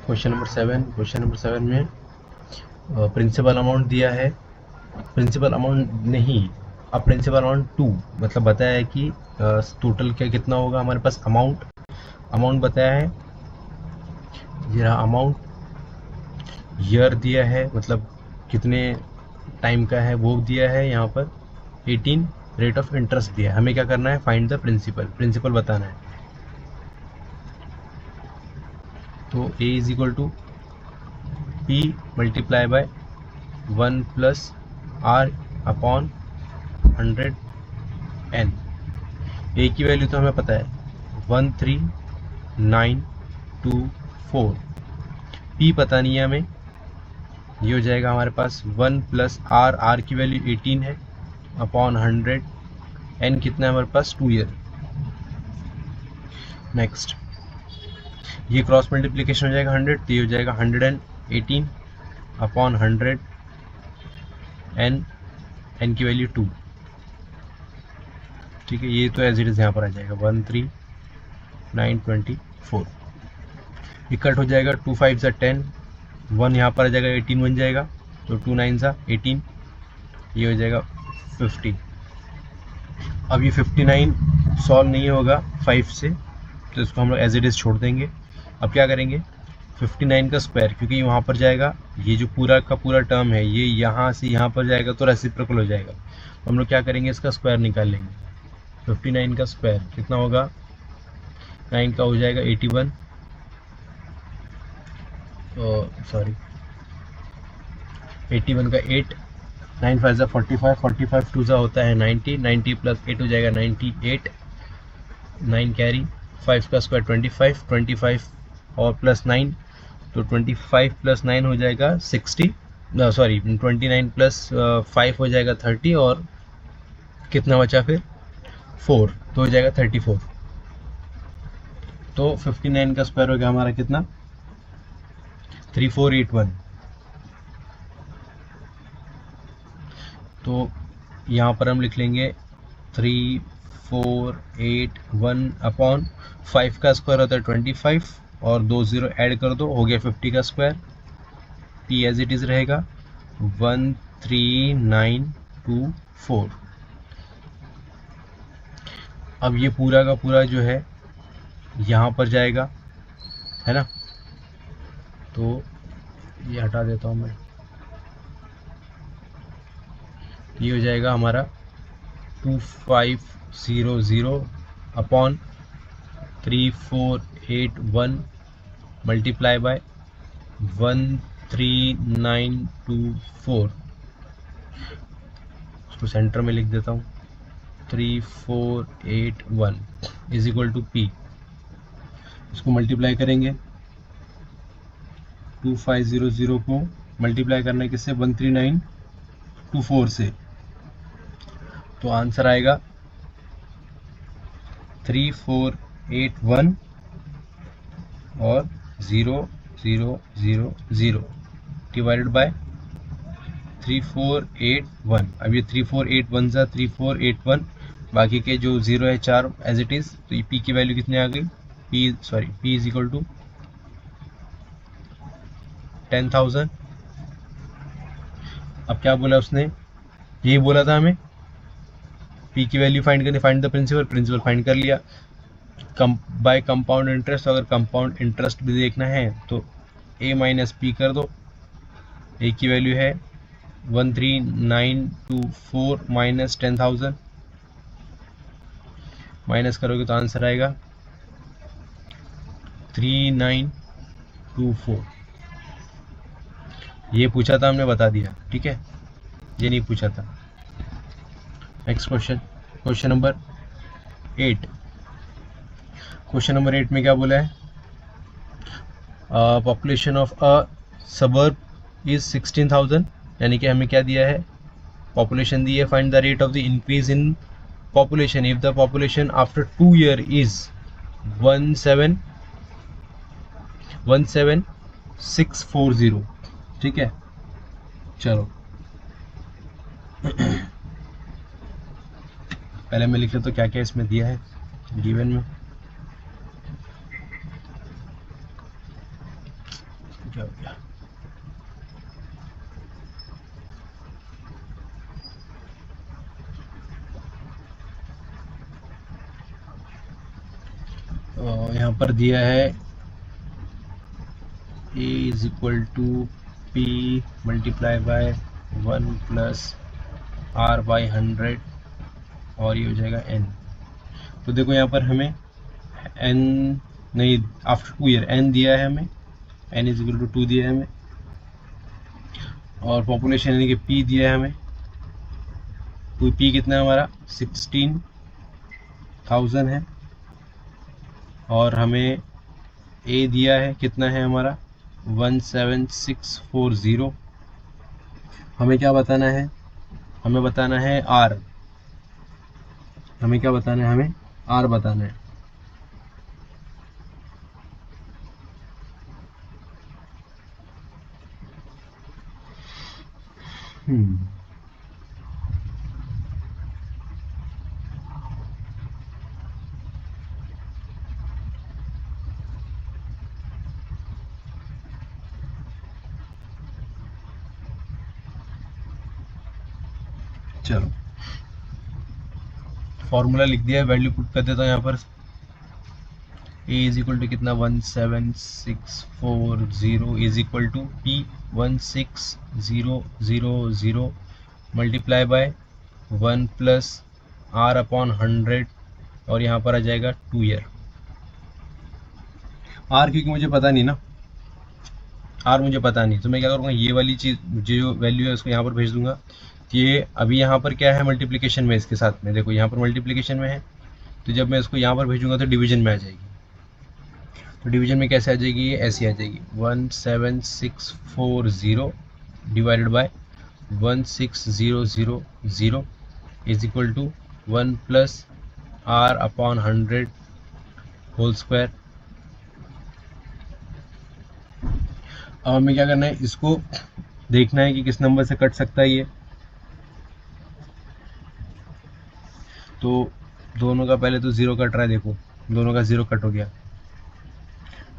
Question number 7 में principal amount दिया है, प्रिंसिपल अमाउंट नहीं, अब प्रिंसिपल अमाउंट 2 मतलब बताया है कि टोटल क्या कितना होगा हमारे पास अमाउंट, अमाउंट बताया है, ये रहा अमाउंट, ईयर दिया है मतलब कितने टाइम का है वो दिया है यहाँ पर 18, रेट ऑफ इंटरेस्ट दिया है। हमें क्या करना है, फाइंड द प्रिंसिपल, प्रिंसिपल बताना है। तो a is equal to p multiply by 1 plus r upon 100 n। a की वैल्यू तो हमें पता है 13924, p पता नहीं है हमें, ये हो जाएगा हमारे पास 1 प्लस r की वैल्यू 18 है अपॉन 100, n कितना है हमारे पास 2 ईयर। नेक्स्ट ये क्रॉस मल्टीप्लिकेशन हो जाएगा 100, तो ये हो जाएगा 118 अपॉन 100 n की वैल्यू 2। ठीक है, ये तो एज इट इज यहाँ पर आ जाएगा 13924। ये कट हो जाएगा 2 5 सा 10, 1 यहाँ पर आ जाएगा 18 बन जाएगा, तो 2 9 सा 18, ये हो जाएगा 50। अब ये 59 सॉल्व नहीं होगा 5 से, तो इसको हम लोग एज इट इज छोड़ देंगे। अब क्या करेंगे, 59 का स्क्वायर, क्योंकि वहाँ पर जाएगा, ये जो पूरा का पूरा टर्म है ये यहाँ से यहाँ पर जाएगा तो रेसिप्रोकल हो जाएगा, तो हम लोग क्या करेंगे, इसका स्क्वायर निकाल लेंगे। 59 का स्क्वायर कितना होगा, 9 का हो जाएगा 81, सॉरी 81 का 8, 9 5 ज़ा 45, 45 2 ज़ा होता है 90, 90 प्लस 8 हो जाएगा 98, 9 कैरी, 5 का स्क्वायर 25, 25 और प्लस 9, तो 25 प्लस 9 हो जाएगा 60, सॉरी 29 प्लस 5 हो जाएगा 30, और कितना बचा फिर 4, तो हो जाएगा 34। तो 59 का स्क्वायर हो गया हमारा कितना, 3481। तो यहाँ पर हम लिख लेंगे 3481 अपॉन 5 का स्क्वायर होता है 25, और 2 0 ऐड कर दो, हो गया 50 का square, p as it is रहेगा 13924। अब ये पूरा का पूरा जो है यहाँ पर जाएगा, है ना, तो ये हटा देता हूँ मैं, ये हो जाएगा हमारा 2500 अपॉन 3481 मल्टीप्लाई बाय 13924, उसको सेंटर में लिख देता हूँ, 3481 इज इक्वल टू पी, इसको मल्टीप्लाई करेंगे 2500 को मल्टीप्लाई करना है किससे, 13924 से, तो आंसर आएगा 3481 और 0000 डिवाइडेड बाय 3481। अब ये 3481 सा 3481, बाकी के जो जीरो है 4 एज इट इज, तो पी की वैल्यू कितनी आ गई, पी इज इक्वल टू 10,000। अब क्या बोला उसने, यही बोला था हमें पी की वैल्यू फाइंड करनी, find the principal, principal find कर लिया। बाय कंपाउंड इंटरेस्ट, अगर कंपाउंड इंटरेस्ट भी देखना है तो ए माइनस पी कर दो, ए की वैल्यू है 13924 माइनस 10,000, माइनस करोगे तो आंसर आएगा 3924। ये पूछा था हमने, बता दिया, ठीक है, ये नहीं पूछा था। Next question, question number 8। Question number 8 में क्या बोला है, population of a suburb is 16,000, यानी कि हमें क्या दिया है, पॉपुलेशन दी है, find the rate of the increase in population if the population after 2 year is 17640। ठीक है, चलो पहले मैं लिख लेता हूँ क्या क्या इसमें दिया है गिवन में। क्या हो गया, यहाँ पर दिया है a is equal to p multiply by 1 plus r by 100 और ये हो जाएगा n। तो देखो यहाँ पर हमें n नहीं, आफ्टर 2 ईयर n दिया है हमें, n इज इक्वल टू 2 दिया है हमें, और पॉपुलेशन यानी कि p दिया है हमें। तो p कितना है हमारा 16,000 है, और हमें a दिया है कितना है हमारा 17640। हमें क्या बताना है, हमें बताना है r, हमें क्या बताना है, हमें r बताना है। चलो फॉर्मूला लिख दिया है, वैल्यू पुट कर देता हूँ यहाँ पर। a इज इक्वल टू कितना 17640 is equal to p 16000 multiply by 1 plus r upon 100, और यहाँ पर आ जाएगा 2 ईयर। r क्योंकि मुझे पता नहीं ना, r मुझे पता नहीं, तो मैं क्या करूँगा, ये वाली चीज़ जो वैल्यू है उसको यहाँ पर भेज दूंगा। ये अभी यहाँ पर क्या है, मल्टीप्लिकेशन में इसके साथ में, देखो यहाँ पर मल्टीप्लिकेशन में है, तो जब मैं इसको यहाँ पर भेजूंगा तो डिवीजन में आ जाएगी। तो डिवीजन में कैसे आ जाएगी, ये ऐसी आ जाएगी 17640 divided by 16000 is equal to 1 plus r upon 100 whole square. अब हमें क्या करना है, इसको देखना है कि किस नंबर से कट सकता है ये। तो दोनों का पहले तो 0 कट रहा है, देखो दोनों का 0 कट हो गया।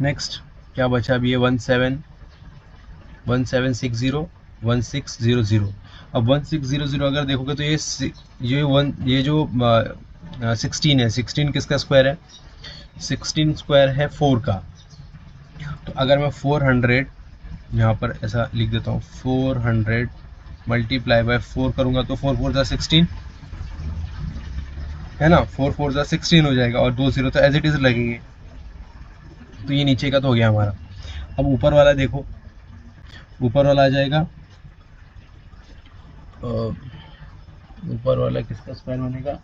नेक्स्ट क्या बचा, अभी ये 1600। अब 1600 अगर देखोगे तो ये जो 16 है, 16 किसका स्क्वायर है, 16 स्क्वायर है 4 का। तो अगर मैं 400 यहाँ पर ऐसा लिख देता हूँ, 400 मल्टीप्लाई बाय 4 करूँगा तो 4 4 16 है ना, 4 4 16 हो जाएगा, और 2 0 तो एज इट इज लगेंगे। तो ये नीचे का तो हो गया हमारा। अब ऊपर वाला देखो, ऊपर वाला आ जाएगा, ऊपर वाला किसका स्क्वायर बनेगा,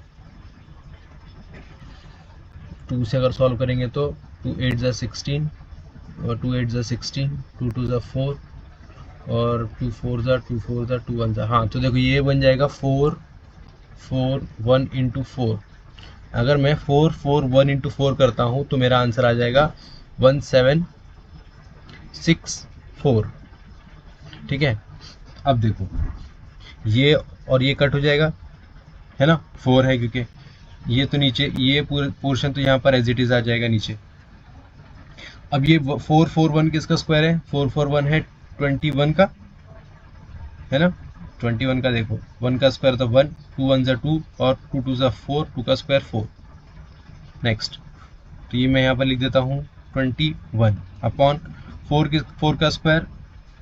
2 से अगर सॉल्व करेंगे तो 2 8 जा 16 और 2 8 जा 16, 2 2 जा 4 और 2 4 जा 2 4 जा 2 1 जा, हाँ तो देखो ये बन जाएगा 4 4 1 इंटू 4। अगर मैं 4 4 1 इंटू 4 करता हूँ तो मेरा आंसर आ जाएगा 1764। ठीक है, अब देखो ये और ये कट हो जाएगा, है ना, 4 है क्योंकि ये तो नीचे, ये पोर्शन तो यहाँ पर एज इट इज आ जाएगा नीचे। अब ये 4 4 1 किसका स्क्वायर है, 4 4 1 है 21 का, है ना, 21 का। देखो 1 का स्क्वायर तो 1, 2 1 जा 2 और 2 2 जा 4, 2 का स्क्वायर 4। नेक्स्ट, तो ये मैं यहाँ पर लिख देता हूँ 21 अपॉन 4 का स्क्वायर,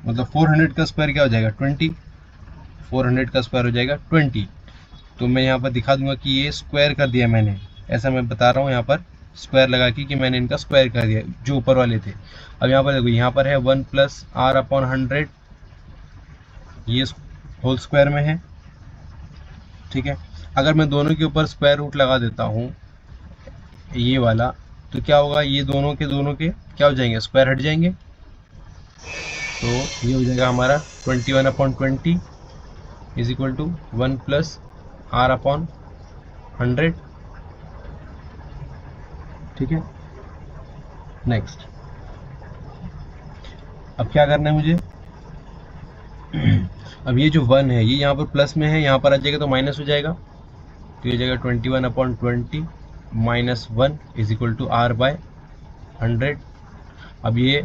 मतलब 400 का स्क्वायर क्या हो जाएगा 20, 400 का स्क्वायर हो जाएगा 20। तो मैं यहाँ पर दिखा दूंगा कि ये स्क्वायर कर दिया मैंने, ऐसा मैं बता रहा हूँ यहाँ पर स्क्वायर लगा के कि मैंने इनका स्क्वायर कर दिया जो ऊपर वाले थे। अब यहाँ पर देखो, यहाँ पर है 1 प्लस r अपॉन 100, ये होल स्क्वायर में है। ठीक है, अगर मैं दोनों के ऊपर स्क्वायर रूट लगा देता हूँ ये वाला, तो क्या होगा, ये दोनों के क्या हो जाएंगे, स्क्वायर हट जाएंगे। तो ये हो जाएगा हमारा 21 upon 20 is equal to 1 plus r upon 100। ठीक है, नेक्स्ट, अब क्या करना है मुझे, अब ये जो 1 है ये यहाँ पर प्लस में है, यहाँ पर आ जाएगा तो माइनस हो जाएगा, तो ये हो जाएगा 21 upon 20 minus 1 is equal to r by 100। अब ये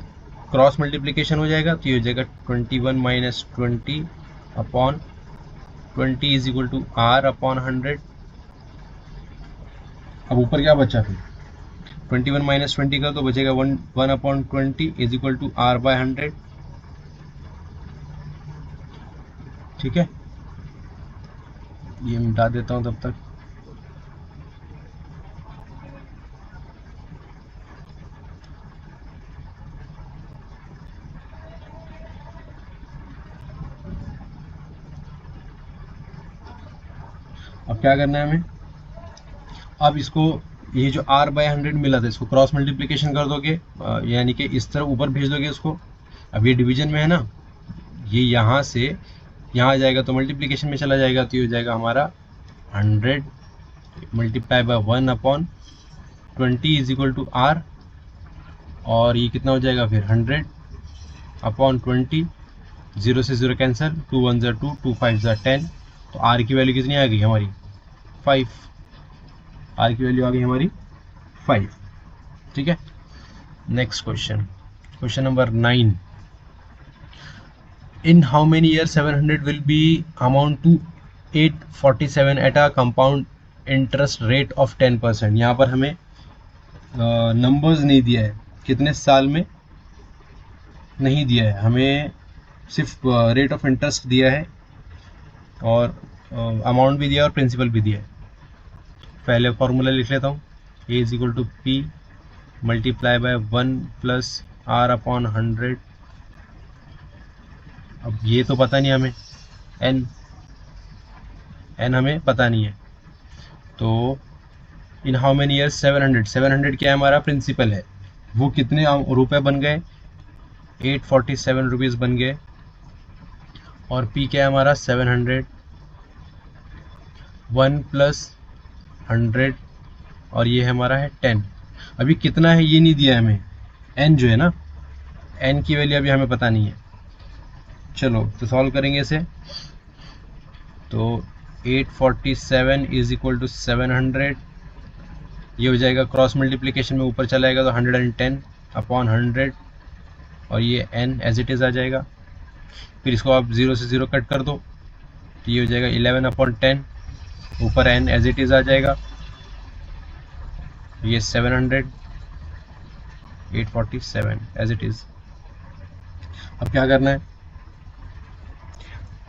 क्रॉस मल्टीप्लीकेशन हो जाएगा तो ये हो जाएगा 21 minus 20 upon 20 is equal to R upon 100। अब ऊपर क्या बचा फिर 21 माइनस 20 का तो बचेगा 1 upon 20 is equal to R by 100। ठीक है, ये मिटा देता हूं तब तक। अब क्या करना है हमें, अब इसको ये जो r बाय 100 मिला था इसको क्रॉस मल्टीप्लिकेशन कर दोगे, यानी कि इस तरह ऊपर भेज दोगे इसको। अब ये डिवीजन में है ना, ये यहाँ से यहाँ जाएगा तो मल्टीप्लिकेशन में चला जाएगा, तो ये हो जाएगा हमारा 100 multiply by 1 upon 20 is equal to r, और ये कितना हो जाएगा फिर 100 अपॉन 20, 0 से 0 कैंसिल, 2 1 ज़ा 2, 2 5 ज़ा 10, तो r की वैल्यू कितनी आ गई हमारी 5, r की वैल्यू आ गई हमारी 5। ठीक है, next question, question number 9। In how many years 700 will be amount to 847 at a compound interest rate of 10%। यहाँ पर हमें नंबर्स नहीं दिया है, कितने साल में नहीं दिया है, हमें सिर्फ रेट ऑफ इंटरेस्ट दिया है और अमाउंट भी दिया और प्रिंसिपल भी दिया है। पहले फॉर्मूला लिख लेता हूँ, a is equal to P multiply by 1 plus R upon 100। अब ये तो पता नहीं हमें, n हमें पता नहीं है, तो इन हाउ मेनी ईयर्स 700 क्या है हमारा प्रिंसिपल है, वो कितने रुपए बन गए 847 रुपीज़ बन गए, और p क्या है हमारा 700, 1 प्लस 100 और ये हमारा है 10। अभी कितना है ये नहीं दिया है हमें, n जो है ना, n की वैल्यू अभी हमें पता नहीं है। चलो तो सॉल्व करेंगे इसे, तो 847 इज इक्वल टू 700, ये हो जाएगा क्रॉस मल्टीप्लिकेशन में ऊपर चलाएगा तो 110 अपॉन 100, और ये n एज इट इज़ आ जाएगा। फिर इसको आप 0 से 0 कट कर दो तो ये हो जाएगा 11 अपॉन 10, ऊपर n एज इट इज़ आ जाएगा, ये 700 847 एज इट इज़। अब क्या करना है,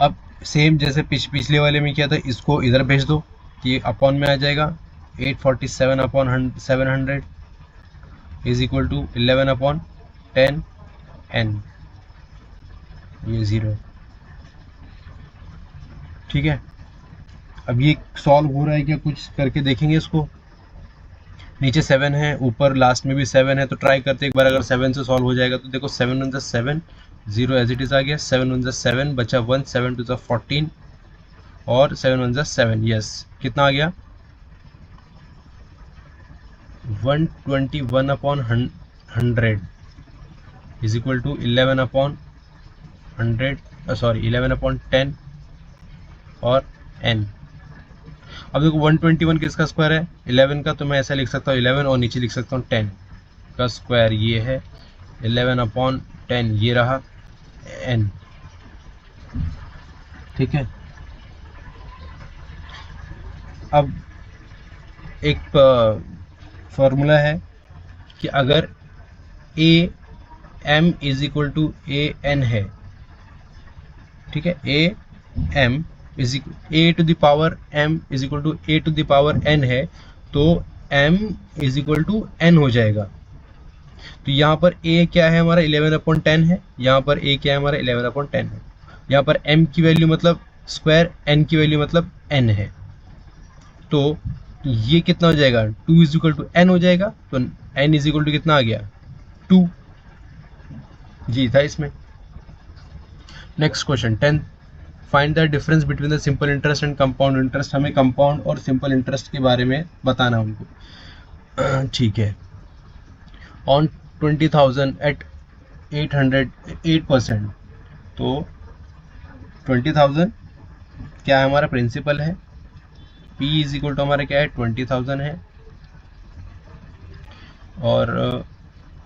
अब सेम जैसे पिछले वाले में किया था, इसको इधर भेज दो तो ये अपॉन में आ जाएगा 847 upon 700 is equal to 11 upon 10 n, ये 0। ठीक है, अब ये सॉल्व हो रहा है क्या, कुछ करके देखेंगे इसको। नीचे 7 है, ऊपर लास्ट में भी 7 है, तो ट्राई करते एक बार, अगर 7 से सॉल्व हो जाएगा तो देखो 7 1 7, 0 एज इट इज़ आ गया, 7 1 7 बचा 1, 7 2 14 और 7 1 7, यस कितना आ गया 121 upon 100 is equal to 11 upon 100, sorry 11 upon 10 और n। अब देखो 121 किसका स्क्वायर है 11 का, तो मैं ऐसा लिख सकता हूँ 11 और नीचे लिख सकता हूँ 10 का स्क्वायर, ये है 11 अपॉन 10, ये रहा n। ठीक है, अब एक फॉर्मूला है कि अगर a m is equal to a n है, ठीक है, a m is a to the power m is equal to a to the power n है, तो m is equal to n हो जाएगा। तो यहाँ पर a क्या है हमारा 11/10 है, यहाँ पर a क्या है हमारा 11/10 है, यहाँ पर m की वैल्यू मतलब स्क्वायर, n की वैल्यू मतलब n है, तो ये कितना हो जाएगा 2 इज इक्वल टू n हो जाएगा, तो n इज इक्वल टू कितना आ गया 2, जी था इसमें। Next question 10, find the difference between the simple interest and compound interest. हमें कंपाउंड और सिंपल इंटरेस्ट के बारे में बताना हमको। ठीक है, ऑन 20,000 एट 8% तो 20,000 क्या है हमारा प्रिंसिपल है, P इज इक्वल टू हमारा क्या है 20,000 है, और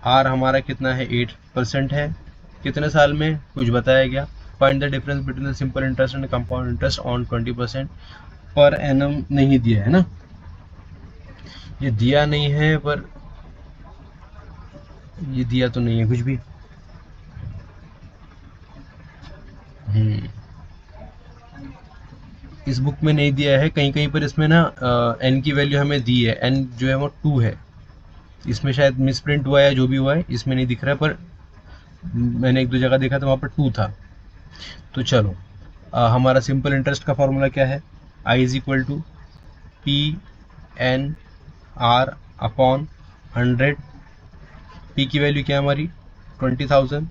आर हमारा कितना है 8% है, कितने साल में कुछ बताया गया। Find the difference between the simple interest and compound interest on 20% per annum नहीं दिया है ना, ये दिया नहीं है, पर ये दिया तो नहीं है कुछ भी। इस बुक में नहीं दिया है, कहीं कहीं पर इसमें ना एन की वैल्यू हमें दी है, एन जो है वो 2 है, इसमें शायद मिसप्रिंट हुआ है, जो भी हुआ है इसमें नहीं दिख रहा है, पर मैंने एक दो जगह देखा था वहाँ पर 2 था। तो चलो हमारा सिंपल इंटरेस्ट का फॉर्मूला क्या है, I is equal to P N R upon 100। P की वैल्यू क्या है हमारी 20,000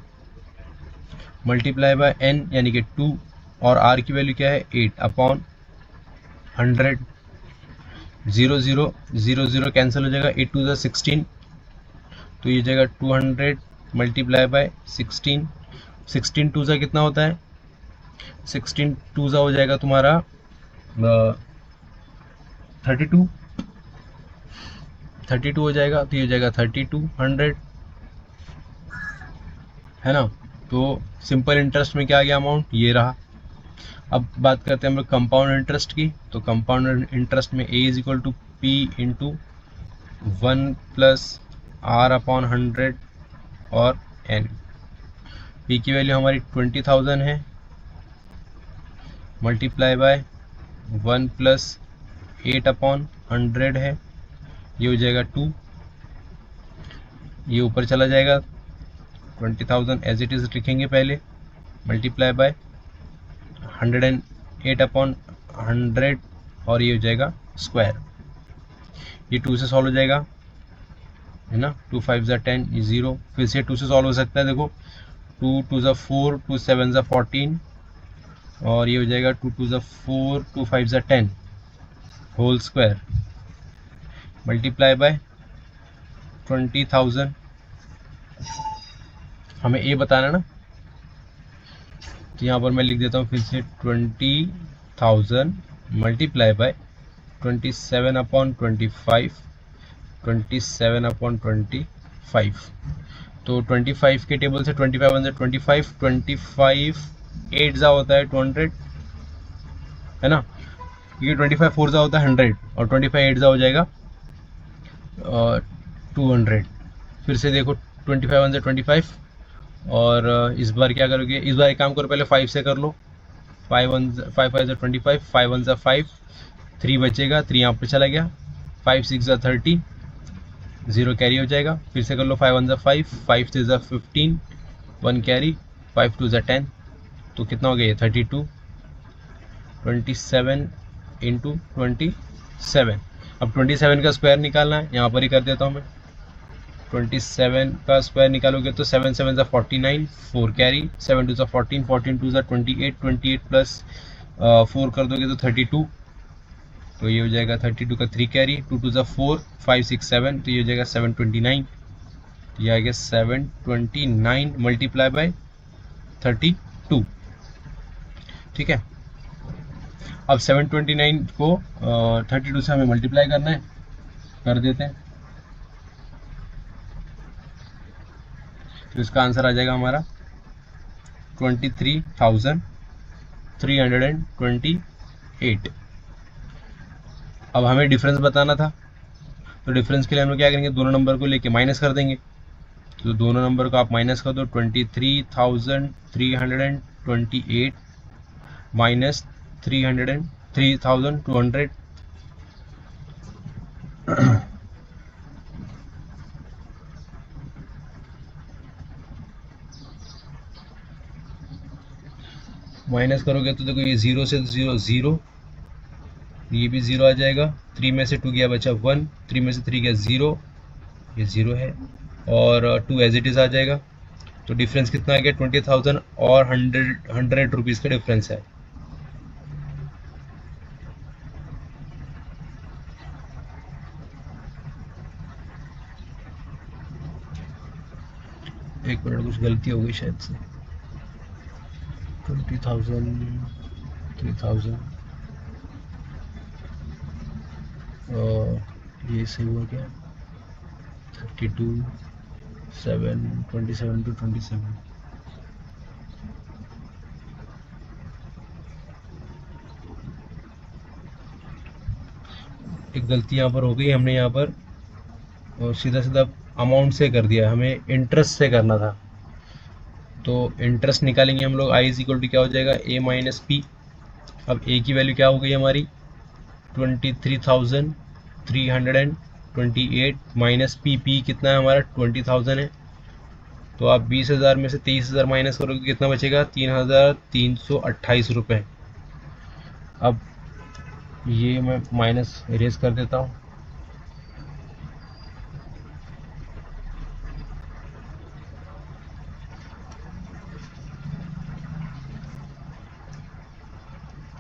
मल्टीप्लाई बाय एन यानी कि 2, और आर की वैल्यू क्या है 8 अपॉन 100। 0 0 0 0 कैंसिल हो जाएगा, 8 2 ज़ा 16, तो ये जाएगा 200 मल्टीप्लाई बाय 16। 16 2 ज़ा कितना होता है, 16 2 ज़ा हो जाएगा तुम्हारा 32, 32 हो जाएगा, तो ये हो जाएगा 3200, है ना। तो सिंपल इंटरेस्ट में क्या आ गया अमाउंट, ये रहा। अब बात करते हैं हम लोग कंपाउंड इंटरेस्ट की। तो कंपाउंड इंटरेस्ट में A is equal to P into 1 plus R upon 100 और एन। पी की वैल्यू हमारी 20,000 है, मल्टीप्लाई बाय 1 प्लस 8 अपॉन 100 है, ये हो जाएगा 2, ये ऊपर चला जाएगा, 20,000 एज इट इज लिखेंगे पहले, मल्टीप्लाई बाय 108 अपॉन 100, और ये हो जाएगा स्क्वायर। ये 2 से सॉल्व हो जाएगा, है ना, 2 5 ज़ा 10, ये 0, फिर से 2 से सॉल्व हो सकता है, देखो 2 2 ज़ा 4, 2 7 ज़ा 14, और ये हो जाएगा 2 2 ज़ा 4, 2 5 ज़ा 10 होल स्क्वायर, मल्टीप्लाई बाय 20,000। हमें ए बताना ना, तो यहाँ पर मैं लिख देता हूँ फिर से 20,000 मल्टीप्लाई बाय 27 अपॉन 25, 27 अपॉन 25। तो 25 के टेबल से 25 1 25, 25 8 जा होता है 200, है ना, क्योंकि 25 4 जा होता है 100, और 25 8 जा हो जाएगा 200। फिर से देखो 25 1 25, और इस बार क्या करोगे, इस बार एक काम करो, पहले 5 से कर लो, 5 1 5 5 25, 5 1 5, 3 बचेगा, 3 यहाँ पर चला गया, 5 6 30, 0 कैरी हो जाएगा। फिर से कर लो, 5 1 5, 5 6 15, 1 कैरी, 5 2 10, तो कितना हो गया ये 32, 27 इंटू 27। अब 27 का स्क्वायर निकालना है, यहाँ पर ही कर देता हूँ मैं, 27 का स्क्वायर निकालोगे तो 7 7 ज़ा 49, 4 कैरी, 7 2 ज़ा 14, 14 2 ज़ा 28, 28 प्लस 4 कर दोगे तो 32, तो ये हो जाएगा 32 का 3 कैरी, 2 2 ज़ा 4, 5 6 7, तो ये हो जाएगा 729, ये आ गया 729 मल्टीप्लाई बाय 32, ठीक है। अब 729 को 32 से हमें मल्टीप्लाई करना है, कर देते हैं, तो इसका आंसर आ जाएगा हमारा 23,328। अब हमें डिफरेंस बताना था, तो डिफरेंस के लिए हम लोग क्या करेंगे, दोनों नंबर को लेके माइनस कर देंगे, तो दोनों नंबर को आप माइनस कर दो, 23,328 माइनस 3,200, माइनस करोगे तो देखो ये 0 से 0 0, ये भी 0 आ जाएगा, 3 में से 2 गया बचा 1, 3 में से 3 गया 0, ये 0 है, और 2 एज इट इज़ आ जाएगा। तो डिफरेंस कितना आ गया 20,000 और 100 रुपीज़ का डिफरेंस है। एक मिनट, कुछ गलती हो गई शायद से, 20,000 3,000, ये सही हुआ क्या, 32 27 to 27। एक गलती यहाँ पर हो गई, हमने यहाँ पर सीधा सीधा अमाउंट से कर दिया, हमें इंटरेस्ट से करना था। तो इंटरेस्ट निकालेंगे हम लोग, आई इज इक्वल टू क्या हो जाएगा, ए माइनस पी। अब ए की वैल्यू क्या हो गई हमारी, 23,328 माइनस पी, पी कितना है हमारा 20,000 है। तो आप 20,000 में से 23,000 माइनस करोगे कितना बचेगा, 3,328 रुपये। अब ये मैं माइनस इरेज कर देता हूँ।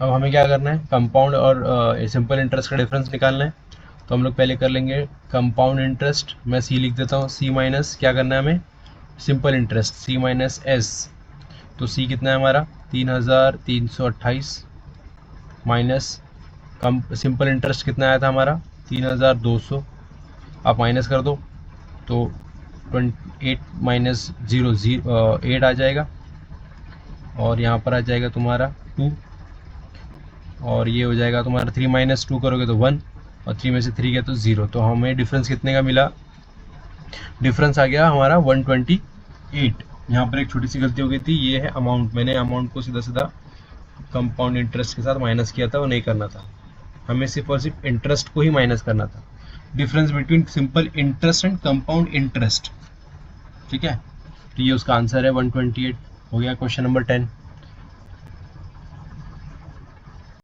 अब हमें क्या करना है, कंपाउंड और सिंपल इंटरेस्ट का डिफरेंस निकालना है। तो हम लोग पहले कर लेंगे कंपाउंड इंटरेस्ट, मैं सी लिख देता हूँ, सी माइनस क्या करना है हमें, सिंपल इंटरेस्ट, सी माइनस एस। तो सी कितना है हमारा 3,328 माइनस कम सिंपल इंटरेस्ट कितना आया था हमारा 3,200। आप माइनस कर दो तो 8 माइनस 0 8 आ जाएगा, और यहाँ पर आ जाएगा तुम्हारा 2, और ये हो जाएगा तुम्हारा 3 माइनस 2 करोगे तो 1, और 3 में से 3 गया तो 0। तो हमें डिफरेंस कितने का मिला, डिफरेंस आ गया हमारा 128। यहाँ पर एक छोटी सी गलती हो गई थी, ये है अमाउंट, मैंने अमाउंट को सीधा सीधा कंपाउंड इंटरेस्ट के साथ माइनस किया था, वो नहीं करना था, हमें सिर्फ और सिर्फ इंटरेस्ट को ही माइनस करना था। Difference between simple interest and compound interest, ठीक है। तो ये उसका आंसर है 128। हो गया क्वेश्चन नंबर 10।